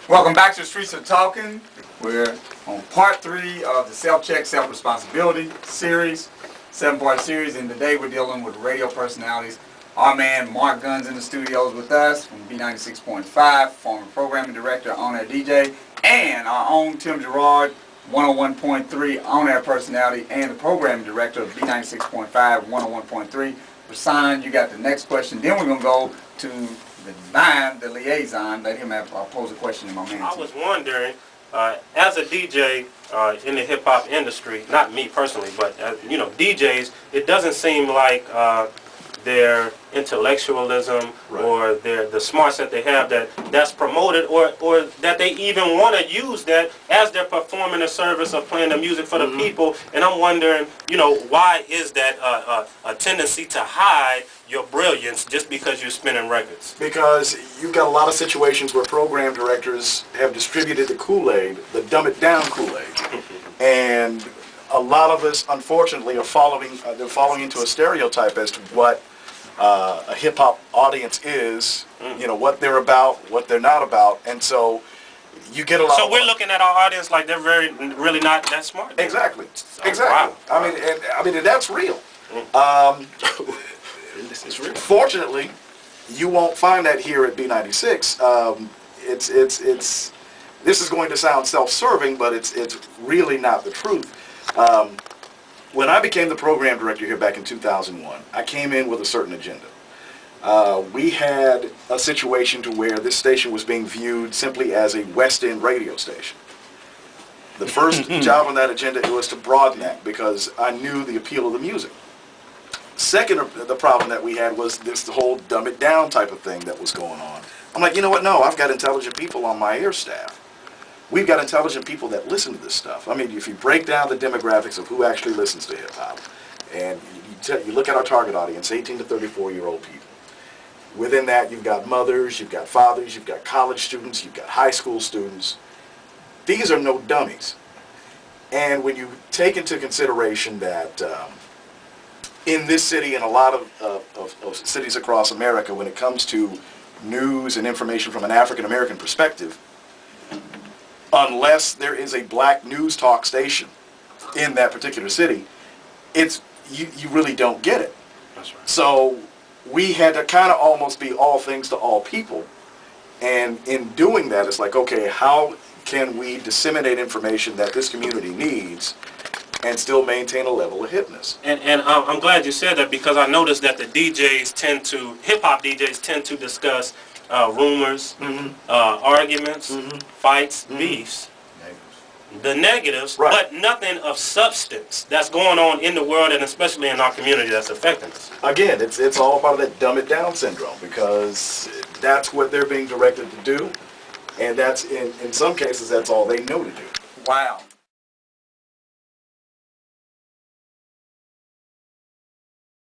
Welcome back to the Streets of Talking. We're on part 3 of the Self-Check, Self-Responsibility series, 7-part series, and today we're dealing with radio personalities. Our man Mark Gunn's in the studios with us from B96.5, former programming director, on-air DJ, and our own Tim Gerard, 101.3 on-air personality and the programming director of B96.5, 101.3. Rasan, you got the next question. Then we're going to go to the liaison. Let him pose a question to my man. I was wondering, as a DJ in the hip-hop industry, not me personally, but DJs, it doesn't seem like their intellectualism or the smarts that they have that's promoted, or that they even want to use that as they're performing a service of playing the music for the people. And I'm wondering, why is that a tendency to hide your brilliance just because you're spinning records? Because you've got a lot of situations where program directors have distributed the Kool-Aid, the dumb-it-down Kool-Aid, and a lot of us, unfortunately, are falling into a stereotype as to what a hip-hop audience is, what they're about, what they're not about, and so you get a lot. So we're looking at our audience like they're really not that smart. Exactly. Exactly. Wow. I mean, and that's real. This is real. Fortunately, you won't find that here at B96. This is going to sound self-serving, but it's really not the truth. When I became the program director here back in 2001, I came in with a certain agenda. We had a situation to where this station was being viewed simply as a West End radio station. The first job on that agenda was to broaden that because I knew the appeal of the music. Second, the problem that we had was this whole dumb it down type of thing that was going on. I'm like, you know what? No, I've got intelligent people on my air staff. We've got intelligent people that listen to this stuff. I mean, if you break down the demographics of who actually listens to hip-hop, and you look at our target audience, 18 to 34-year-old people. Within that, you've got mothers, you've got fathers, you've got college students, you've got high school students. These are no dummies. And when you take into consideration that in this city and a lot of cities across America, when it comes to news and information from an African-American perspective, unless there is a black news talk station in that particular city, you really don't get it. That's right. So we had to kind of almost be all things to all people. And in doing that, it's like, okay, how can we disseminate information that this community needs and still maintain a level of hipness? And I'm glad you said that, because I noticed that the hip-hop DJs tend to discuss rumors, arguments, fights, beefs, the negatives, but nothing of substance that's going on in the world, and especially in our community, that's affecting us. Again, it's all part of that dumb it down syndrome, because that's what they're being directed to do, and that's in some cases that's all they know to do. Wow.